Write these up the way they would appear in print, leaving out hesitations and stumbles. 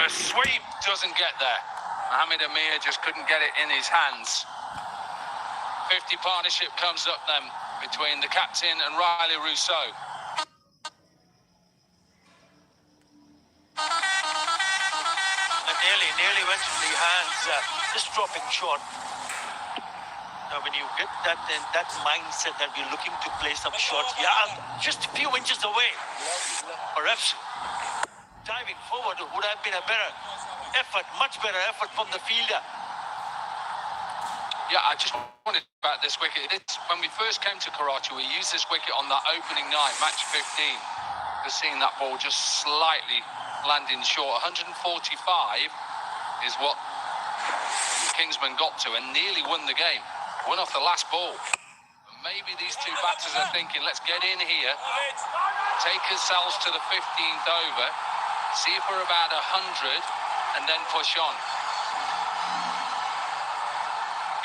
The sweep doesn't get there. Mohamed Amir just couldn't get it in his hands. 50 partnership comes up then between the captain and Riley Rousseau. Nearly went in the hands, just dropping short. Now when you get that in that mindset that we're looking to play some shots, just a few inches away. Perhaps diving forward would have been a better effort, much better effort from the fielder. Yeah, I just wanted about this wicket. When we first came to Karachi, we used this wicket on that opening night, match 15. Just seeing that ball just slightly landing short. 145 is what Kingsman got to and nearly won the game. Won off the last ball. Maybe these two batters are thinking, let's get in here, take ourselves to the 15th over, see if we're about 100, and then push on.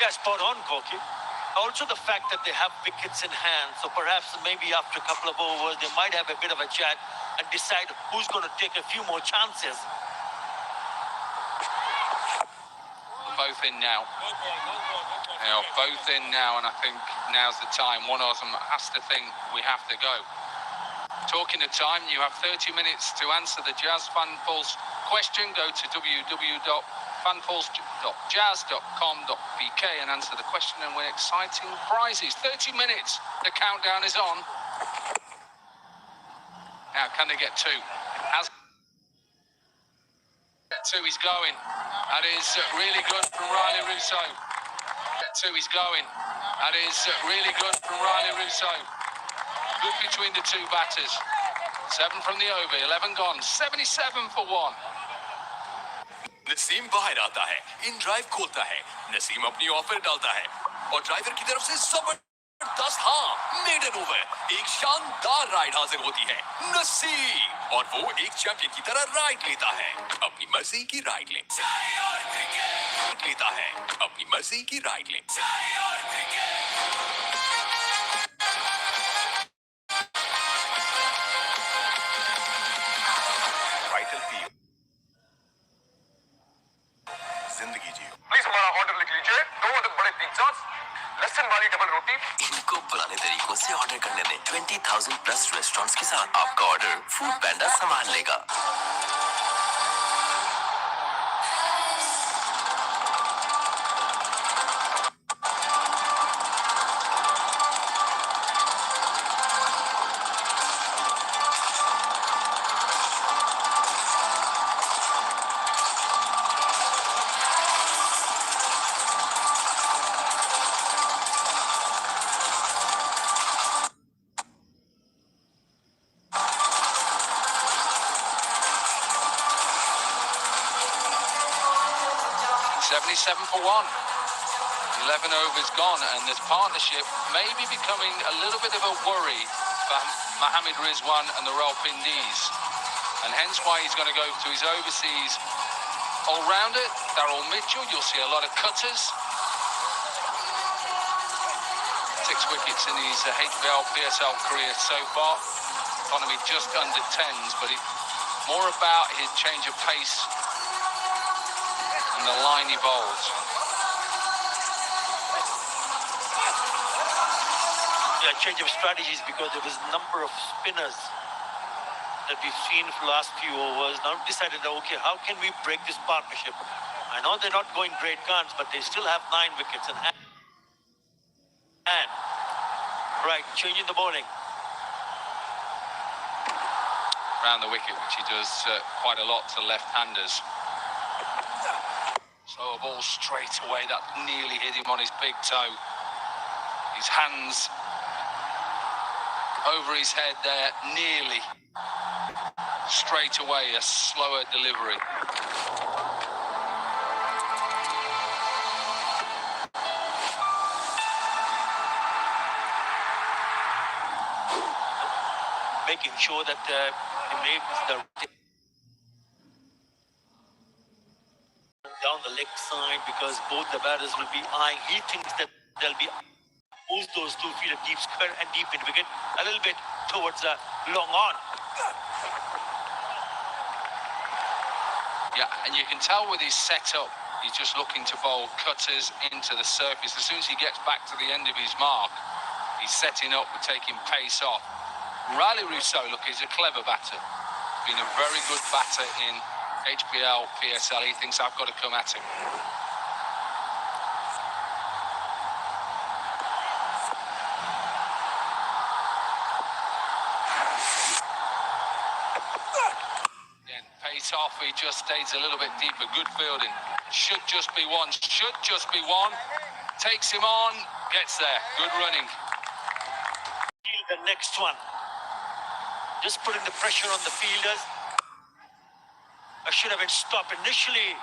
Yeah, spot on, Koki. Also the fact that they have wickets in hand, so perhaps maybe after a couple of overs, they might have a bit of a chat and decide who's going to take a few more chances. Both in now. They are both in now, and I think now's the time. One of them has to think we have to go. Talking of time, you have 30 minutes to answer the Jazz Fan Pulse question. Go to www.fanpulse.jazz.com.pk and answer the question and win exciting prizes. 30 minutes. The countdown is on. Now, can they get two? Two, he's going. That is really good from Riley Rousseau. Two, he's going. That is really good from Riley Rousseau. Good between the two batters. 7 from the over, 11 gone. 77 for 1. Naseem बाहर आता है, in drive खोलता है, नसीम अपनी offer डालता है और driver की तरफ से जबरदस्त मेडन ओवर, एक शानदार राइड हासिल होती है नसीम और वो एक चैंपियन की तरह राइड लेता है, अपनी मर्जी की राइड लेता है, अपनी मर्जी की राइड ले। जिंदगी जियो। प्लीज हमारा ऑर्डर लिख लीजिए, 2 बड़े पिज्जास, लहसुन वाली डबल रोटी। इनको पुराने तरीकों से ऑर्डर करने में 20,000 प्लस रेस्टोरेंट्स के साथ आपका ऑर्डर फूड पैंडा संभाल लेगा। For 1. 11 overs gone, and this partnership may be becoming a little bit of a worry for Mohammad Rizwan and the pindiz, and hence why he's going to go to his overseas all-rounder, Daryl Mitchell. You'll see a lot of cutters. 6 wickets in his HBL PSL career so far. Economy just under 10s, but it's more about his change of pace and the line he bowls. Yeah, change of strategies because there was a number of spinners that we've seen for the last few overs. Now decided, okay, how can we break this partnership? I know they're not going great guns, but they still have 9 wickets in hand. And, right, changing the bowling. Round the wicket, which he does quite a lot to left-handers. So a ball straight away that nearly hit him on his big toe. His hands over his head there, nearly. Straight away, a slower delivery. Making sure that he makes the down the leg side because both the batters will be eyeing. He thinks that they'll be moves those 2 feet deep square and deep in wicket a little bit towards long on. Yeah, and you can tell with his setup, he's just looking to bowl cutters into the surface. As soon as he gets back to the end of his mark, he's setting up with taking pace off. Riley Rousseau, look, he's a clever batter. Been a very good batter in HBL, PSL. He thinks I've got to come at him. Again, pace off, he just stays a little bit deeper. Good fielding. Should just be one. Should just be one. Takes him on, gets there. Good running. The next one. Just putting the pressure on the fielders. I should have been stopped. Initially,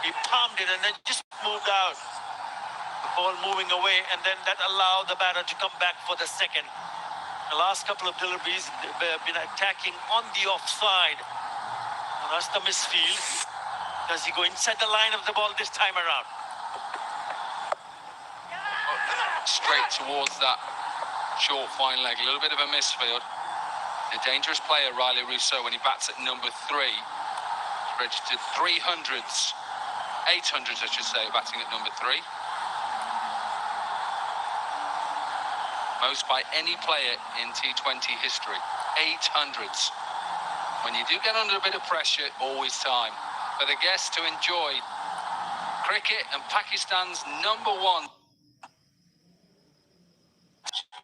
he palmed it and then just moved out. The ball moving away, and then that allowed the batter to come back for the second. The last couple of deliveries, they've been attacking on the offside. And that's the misfield. Does he go inside the line of the ball this time around? Straight towards that short fine leg. A little bit of a misfield. A dangerous player, Riley Rousseau, when he bats at number 3. He's registered 300s, 800s, I should say, batting at number 3. Most by any player in T20 history. 800s. When you do get under a bit of pressure, always time for the guests to enjoy cricket and Pakistan's number 1.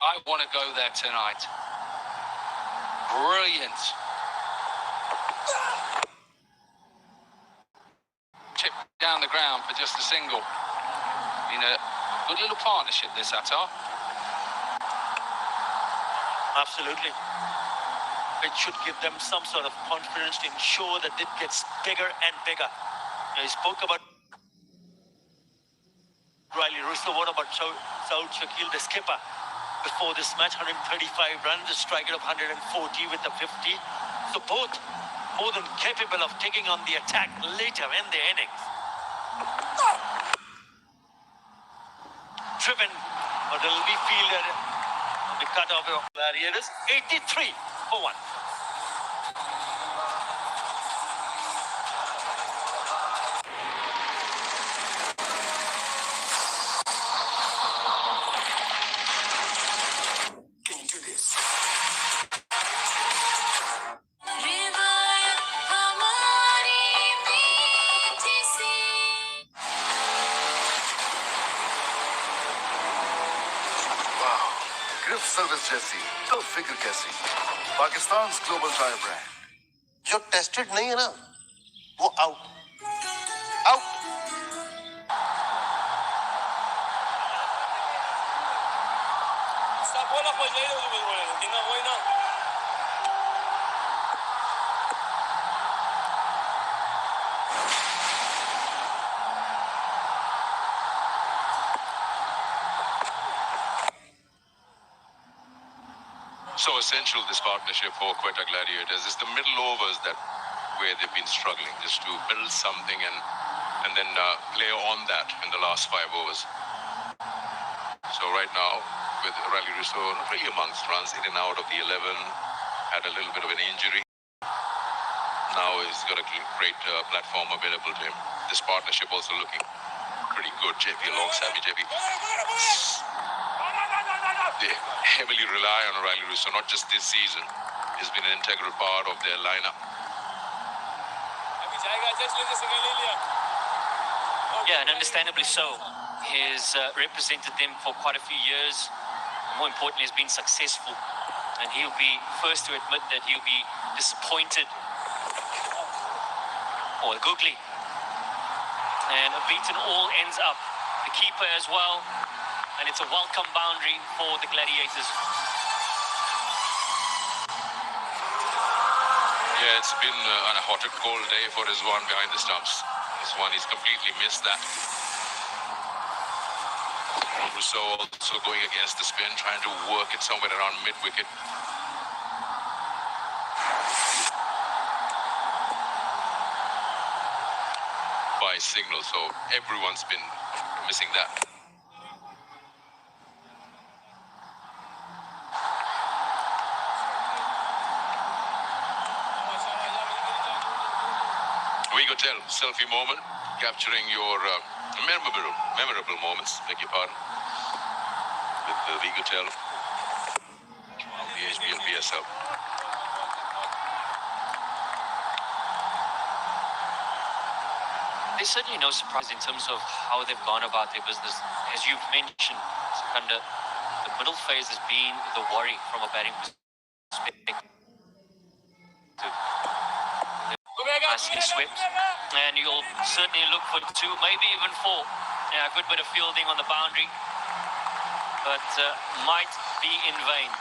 I want to go there tonight. Brilliant. Chip down the ground for just a single. Been a good little partnership, this, Attar. Absolutely. It should give them some sort of confidence to ensure that it gets bigger and bigger. He spoke about Riley Rousseau. What about Saud Shakil, the skipper? Before this match, 135 runs, a striker of 140 with a 50. So both more than capable of taking on the attack later in the innings. Driven, but it'll be fielded on the cut-off of Gladiators. 83 for 1. Service जैसी तो फिक्र कैसी Pakistan global tyre brand जो tested नहीं है ना वो out out So essential, this partnership for Quetta Gladiators, is the middle overs where they've been struggling, just to build something and then play on that in the last 5 overs. So right now, with Riley Rousseau really amongst runs, in and out of the 11, had a little bit of an injury. Now he's got a great platform available to him. This partnership also looking pretty good. JP alongside me, JP. They heavily rely on Riley Rousseau, not just this season. He's been an integral part of their lineup. Yeah, and understandably so. He's represented them for quite a few years. More importantly, has been successful. And he'll be first to admit that he'll be disappointed. Or googly. And a beaten all ends up. The keeper as well. And it's a welcome boundary for the Gladiators. Yeah, it's been a hot and cold day for Rizwan behind the stumps. This one, he's completely missed that. Rousseau also going against the spin, trying to work it somewhere around mid-wicket. By signal, so everyone's been missing that. We could tell selfie moment, capturing your memorable moments. Beg your pardon. With the we could tell the HBL PSL. There's certainly no surprise in terms of how they've gone about their business. As you've mentioned, Sikandar, the middle phase has been the worry from a batting perspective. Nicely swept, and you'll certainly look for two, maybe even four. Yeah, a good bit of fielding on the boundary, but might be in vain.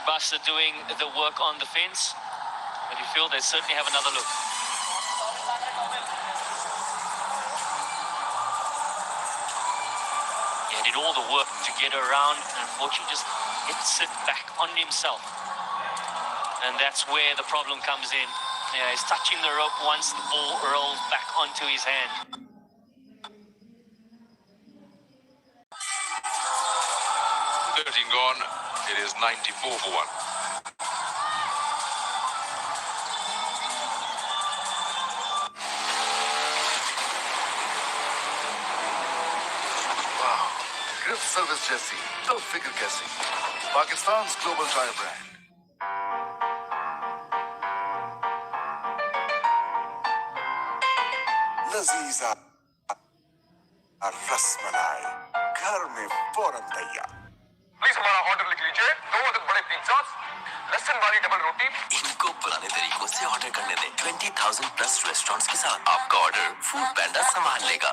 Buster doing the work on the fence, but you feel they certainly have another look. He did all the work to get around, and unfortunately just hits it back on himself. And that's where the problem comes in. Yeah, he's touching the rope once the ball rolls back onto his hand. 13 gone. It is 94 for 1. Wow. Grip service जैसी तो फिक्र कैसी पाकिस्तान's global tire brand. Lazeeza rasmalai घर में फौरन तैयार. Please हमारा order लिख लीजिए. 2 बड़े पिज्जास, लहसुन वाली डबल रोटी. इनको पुराने तरीकों से ऑर्डर करने दें. 20,000 प्लस रेस्टोरेंट्स के साथ आपका ऑर्डर फूड पैंडा संभाल लेगा.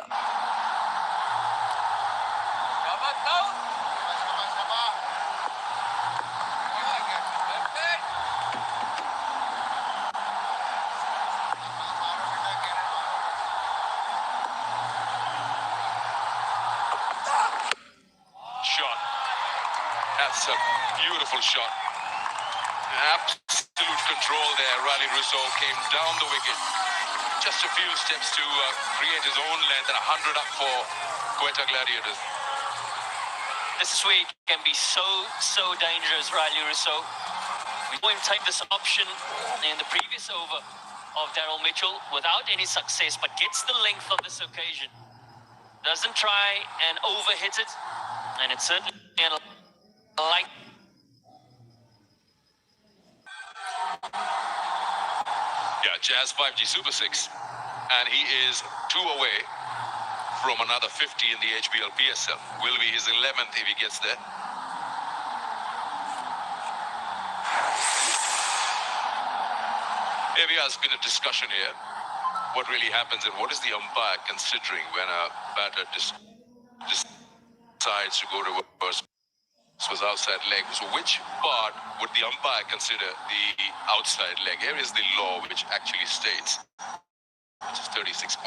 Shot. That's a beautiful shot. Absolute control there. Rally Rousseau came down the wicket. Just a few steps to create his own length, and 100 up for Quetta Gladiators. This is where he can be so dangerous, Riley Rousseau. We saw him take this option in the previous over of Daryl Mitchell without any success, but gets the length on this occasion. Doesn't try and overhit it, and it's certainly like. Yeah, Jazz 5G Super 6. And he is 2 away from another 50 in the HBL PSL. Will be his 11th if he gets there. Maybe there's been a discussion here. What really happens and what is the umpire considering when a batter decides to go reverse? This was outside leg. So which part would the umpire consider the outside leg? Here is the law which actually states, which is 36.3,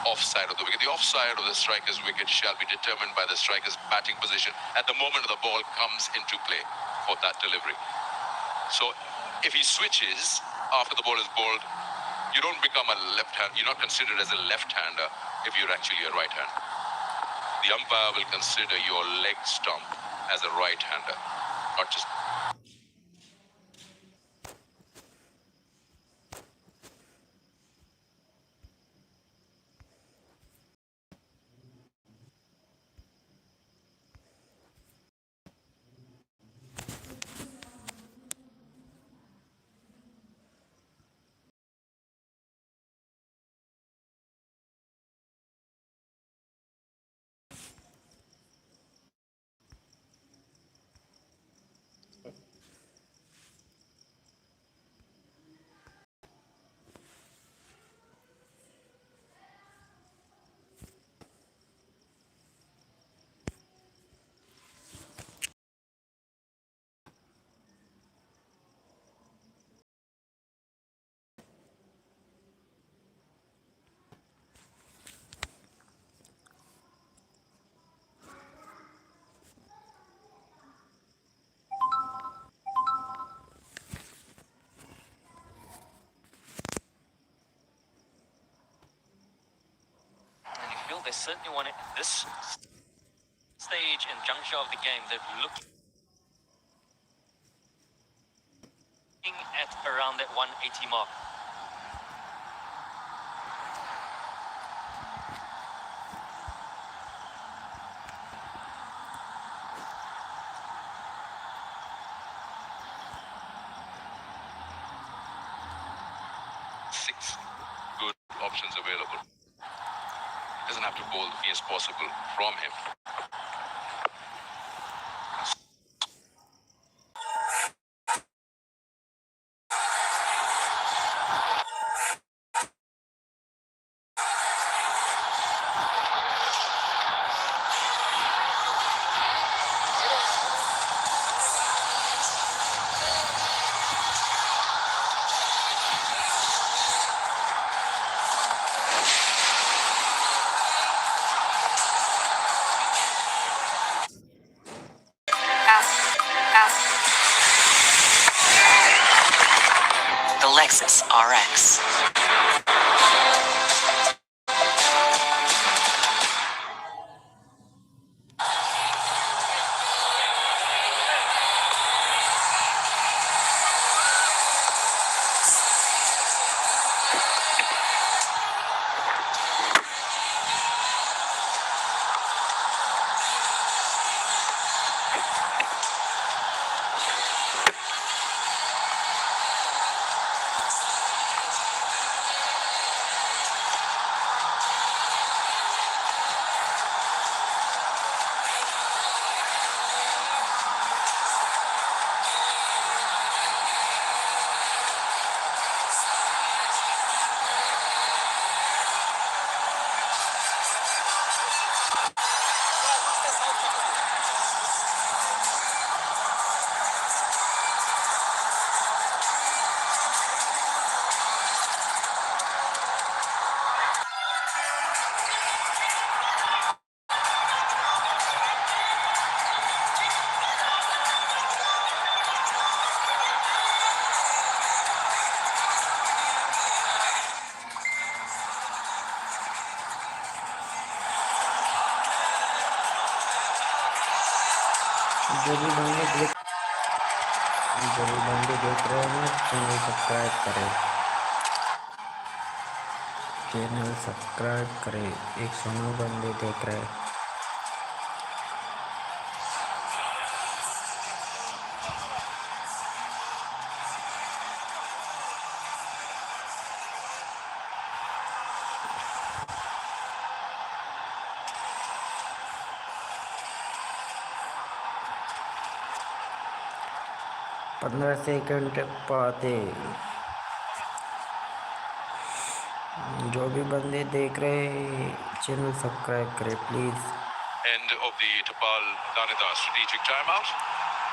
offside of the wicket. The offside of the striker's wicket shall be determined by the striker's batting position at the moment the ball comes into play for that delivery. So if he switches after the ball is bowled, you don't become a left-hand. You're not considered as a left-hander if you're actually a right-hander. The umpire will consider your leg stump as a right-hander, not just. They certainly want it at this stage and juncture of the game. They're looking at around that 180 mark. Six good options available. Doesn't have to bowl the fierce possible from him. The Lexus RX. जो भी बंदे देख रहे हैं channel subscribe करें 109 बंदे देख रहे हैं। पंद्रह सेकंड पाते जो भी बंदे देख रहे हैं चैनल सब्सक्राइब करें please. End of the Tapal Danita strategic timeout.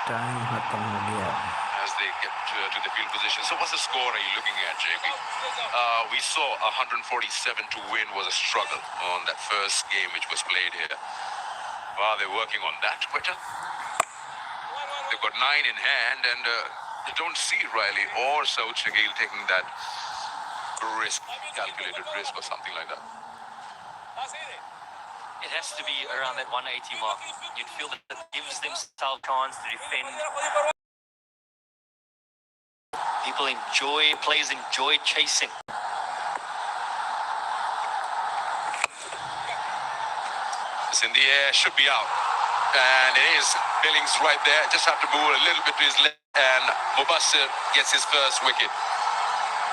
Time खत्म हो गया As they get to the field position. So what's the score are you looking at, JP? We saw 147 to win was a struggle on that first game which was played here. Wow, they're working on that, Quetta. They've got 9 in hand and you don't see Riley or Saud Shakil taking that risk, calculated risk or something like that. It has to be around that 180 mark. You'd feel that it gives themselves a chance to defend. Players enjoy chasing. It's in the air, should be out. And it is. Billings right there. Just have to move a little bit to his left. And Mubassir gets his first wicket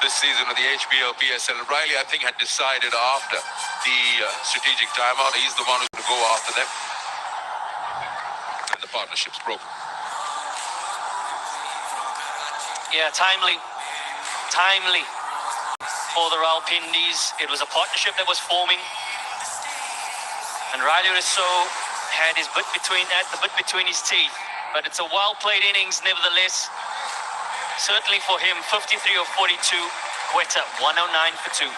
this season of the HBL PSL. Riley, I think, had decided after the strategic timeout, he's the one who's going to go after them. And the partnership's broken. Yeah, timely for the Rawalpindis. It was a partnership that was forming, and Riley Rousseau had the bit between his teeth. But it's a well-played innings, nevertheless. Certainly for him, 53 or 42. Quetta, 109 for 2.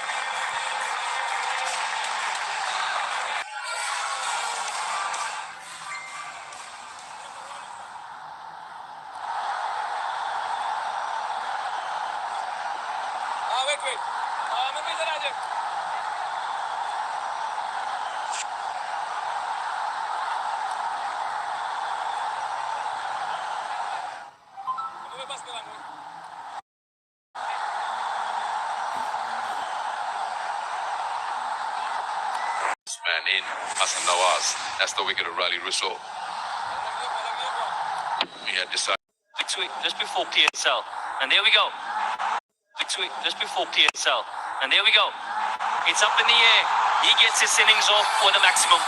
man in, Hassan Nawaz. That's the wicket of Rally Rousseau. He had decided. Just before PSL. And there we go. Just before PSL. And there we go. It's up in the air. He gets his innings off for the maximum.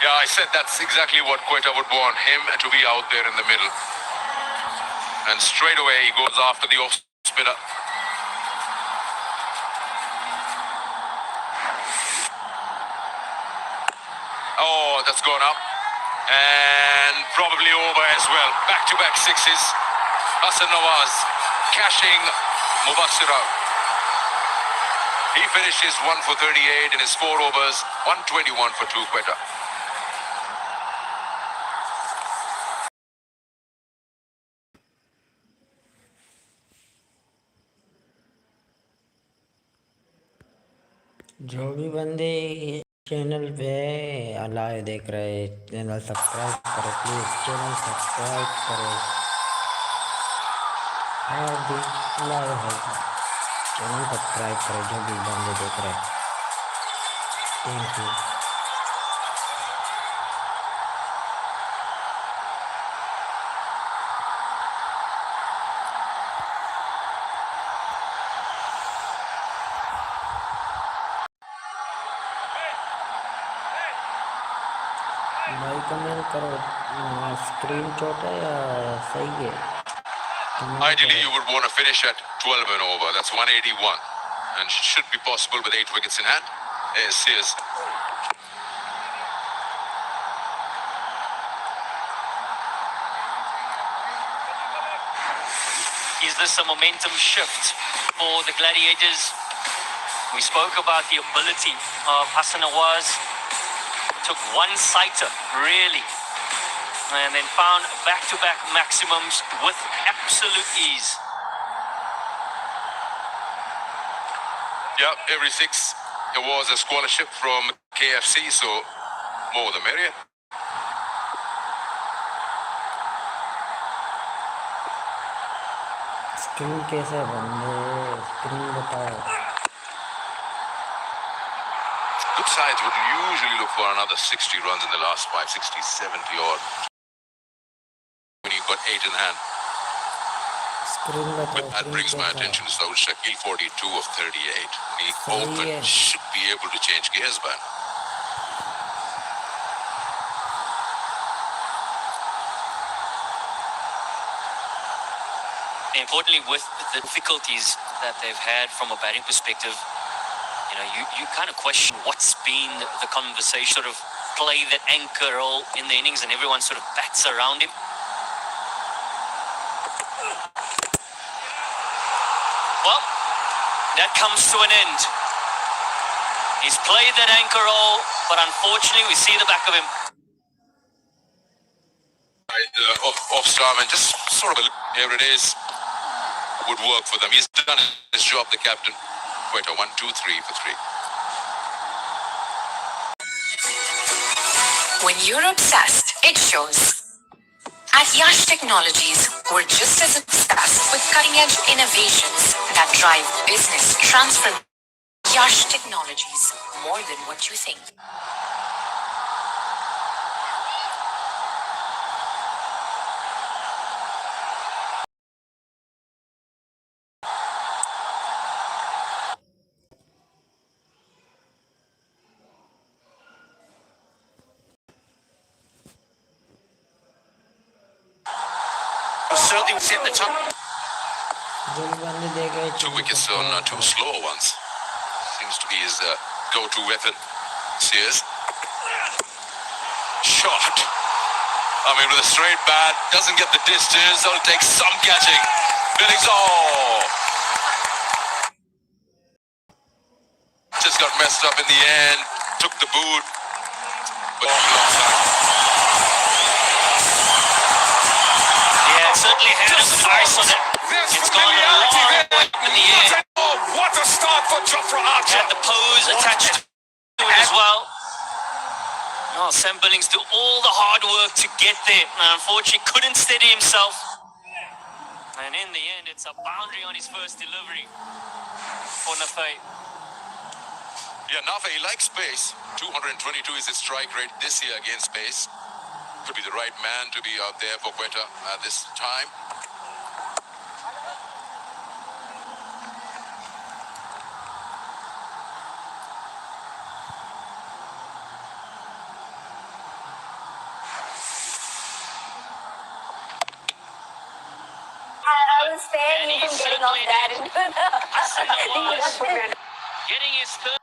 Yeah, I said that's exactly what Quetta would want, him to be out there in the middle. And straight away he goes after the off spinner. Oh, that's gone up. And probably over as well. Back-to-back sixes. Hassan Nawaz cashing Mubassir out. He finishes 1 for 38 in his 4 overs. 121 for 2 Quetta. जो भी बंदे channel पे live देख रहे हैं, channel subscribe करो please, channel subscribe करो। और भी लाइव है, चैनल सब्सक्राइब करो जो भी बंदे देख रहे हैं। Thank you. भाई कमेंट करो, स्क्रीन छोटा है या सही है? Ideally, you would want to finish at 12 and over. That's 181. And should be possible with 8 wickets in hand. Yes. Is this a momentum shift for the Gladiators? We spoke about the ability of Hassan Nawaz. Took one sighter, really, and then found back-to-back maximums with absolute ease. Yeah, every 6 it was a scholarship from KFC, so more the merrier. Screen कैसे बंदे, screen बताओ। Good sides would usually look for another 60 runs in the last 5, 60, 70 odd. When you've got 8 in hand. But that brings my attention to Saud Shakil, 42 of 38. He open should be able to change gears by now. Importantly, with the difficulties that they've had from a batting perspective, you know, you kind of question what's been the conversation, sort of play that anchor role in the innings and everyone sort of bats around him. Well, that comes to an end. He's played that anchor role, but unfortunately we see the back of him. Off star and just sort of here it is, would work for them. He's done his job, the captain. Quetta, 1, 2, 3 for 3. When you're obsessed, it shows. At Yash Technologies, we're just as obsessed with cutting-edge innovations that drive business transformation. Yash Technologies, more than what you think. Certainly set the top. 2 wickets on 2 slower ones. Seems to be his go-to weapon. Sears. Shot. I mean, with a straight bat, doesn't get the distance. That'll take some catching. Billings, just got messed up in the end. Took the boot. But long time. Certainly has some ice on it. It's gone a long way in the air. What a start for Jofra Archer. Had the pose attached to it as well. Oh, Sam Billings did all the hard work to get there. And unfortunately, couldn't steady himself. And in the end, it's a boundary on his first delivery for Nafay. Yeah, Nafa, he likes pace. 222 is his strike rate this year against pace. Could be the right man to be out there for Quetta at this time. I was saying you can getting off that into the Getting his third.